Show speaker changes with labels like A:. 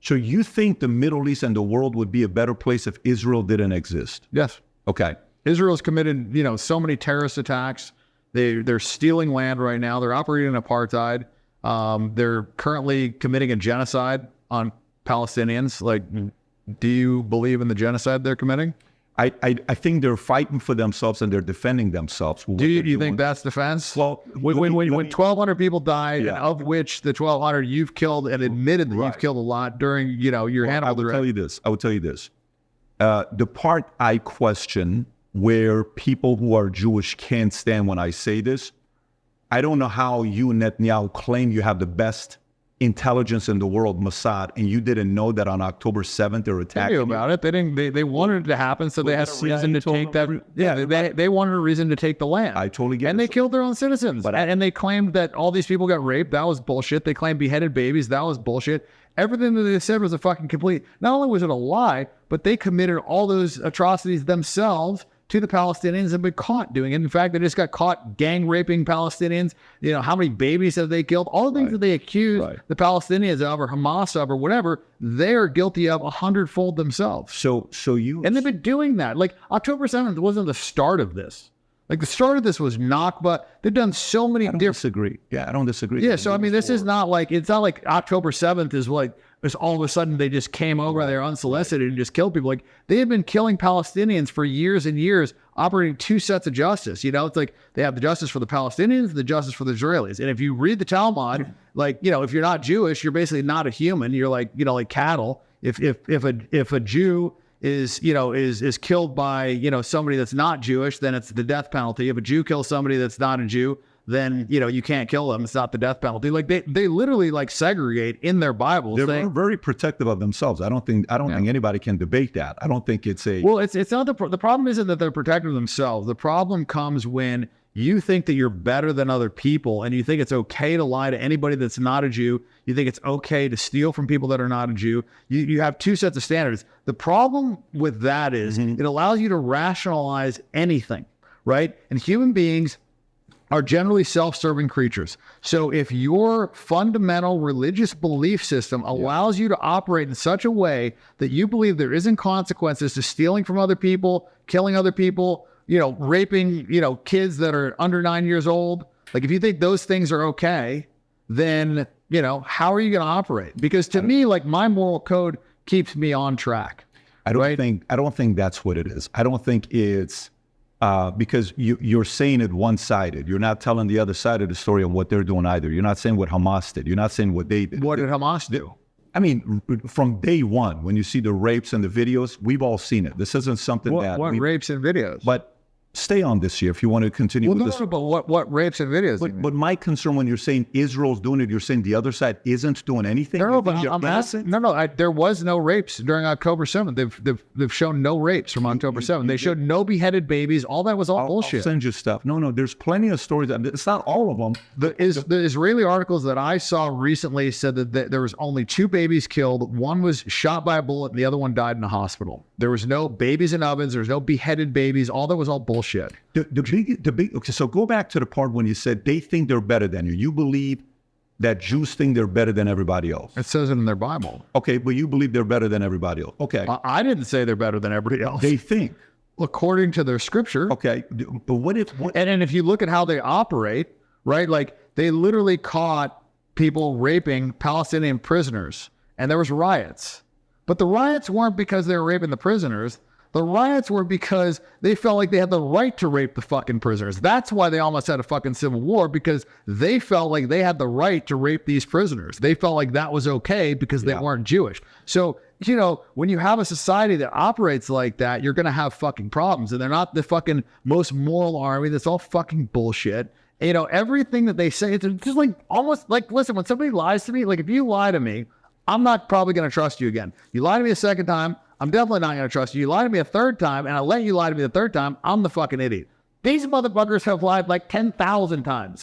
A: So you think the Middle East and the world would be a better place if Israel didn't exist?
B: Yes.
A: Okay.
B: Israel's committed, so many terrorist attacks. They're stealing land right now. They're operating apartheid. They're currently committing a genocide on Palestinians. Like, do you believe in the genocide they're committing?
A: I think they're fighting for themselves and they're defending themselves.
B: Do you think that's defense?
A: Well,
B: when 1,200 people died, and of which the 1,200 you've killed and admitted that you've killed a lot during, your Hannibal.
A: I will tell you this. The part I question where people who are Jewish can't stand when I say this, I don't know how you, Netanyahu, claim you have the best intelligence in the world, Mossad, and you didn't know that on October 7th they're attacking you.
B: They knew about it. They didn't. They wanted it to happen, so they had a reason to take that. They wanted a reason to take the land.
A: I totally get it.
B: And they killed their own citizens. And they claimed that all these people got raped. That was bullshit. They claimed beheaded babies. That was bullshit. Everything that they said was a fucking complete. Not only was it a lie, but they committed all those atrocities themselves to the Palestinians and been caught doing it. In fact, they just got caught gang raping Palestinians. How many babies have they killed? All the things that they accuse the Palestinians of or Hamas of or whatever, they're guilty of 100-fold themselves. And they've been doing that. Like October 7th wasn't the start of this. Like the start of this was Nakba. They've done so many.
A: I don't disagree. Yeah, I don't disagree.
B: Yeah, so I mean, this is not like, it's not like October 7th is like, it's all of a sudden they just came over there unsolicited and just killed people. Like they have been killing Palestinians for years and years, operating two sets of justice. It's like they have the justice for the Palestinians, the justice for the Israelis. And if you read the Talmud, like, if you're not Jewish, you're basically not a human. You're like, like cattle. If a Jew is killed by, somebody that's not Jewish, then it's the death penalty. If a Jew kills somebody that's not a Jew, then, you can't kill them. It's not the death penalty. Like they literally like segregate in their Bible.
A: They're very protective of themselves. I don't think anybody can debate that. I don't think it's a...
B: Well, it's not the problem isn't that they're protective of themselves. The problem comes when you think that you're better than other people and you think it's okay to lie to anybody that's not a Jew. You think it's okay to steal from people that are not a Jew. You have two sets of standards. The problem with that is it allows you to rationalize anything, right? And human beings are generally self-serving creatures. So if your fundamental religious belief system allows you to operate in such a way that you believe there isn't consequences to stealing from other people, killing other people, raping, kids that are under 9 years old, like if you think those things are okay, then, how are you going to operate? Because to me, like my moral code keeps me on track.
A: I don't think that's what it is. I don't think it's because you're saying it one-sided. You're not telling the other side of the story on what they're doing either. You're not saying what Hamas did. You're not saying what they did.
B: What did Hamas do?
A: I mean, from day one, when you see the rapes and the videos, we've all seen it. This isn't something
B: what rapes and videos?
A: But stay on this here if you want to continue with this.
B: But what rapes and videos?
A: But my concern when you're saying Israel's doing it, you're saying the other side isn't doing anything?
B: No, but I'm asking. There was no rapes during October 7th. They've shown no rapes from October 7th. They showed no beheaded babies. All that was all bullshit.
A: I'll send you stuff. No, there's plenty of stories. It's not all of them.
B: The Israeli articles that I saw recently said that there was only 2 babies killed. One was shot by a bullet and the other one died in a hospital. There was no babies in ovens. There was no beheaded babies. All that was all bullshit.
A: Okay, so go back to the part when you said they think they're better than you. You believe that Jews think they're better than everybody else.
B: It says it in their Bible.
A: Okay, but you believe they're better than everybody else. Okay.
B: I didn't say they're better than everybody else.
A: They think.
B: According to their scripture.
A: Okay, but what if...
B: And if you look at how they operate, right, like they literally caught people raping Palestinian prisoners and there was riots. But the riots weren't because they were raping the prisoners. The riots were because they felt like they had the right to rape the fucking prisoners. That's why they almost had a fucking civil war, because they felt like they had the right to rape these prisoners. They felt like that was okay because they weren't Jewish. So, when you have a society that operates like that, you're going to have fucking problems. And they're not the fucking most moral army. That's all fucking bullshit. Everything that they say, it's just like almost like, listen, when somebody lies to me, like if you lie to me, I'm not probably going to trust you again. You lie to me a second time, I'm definitely not going to trust you. You lie to me a third time, and I let you lie to me the third time, I'm the fucking idiot. These motherfuckers have lied like 10,000 times.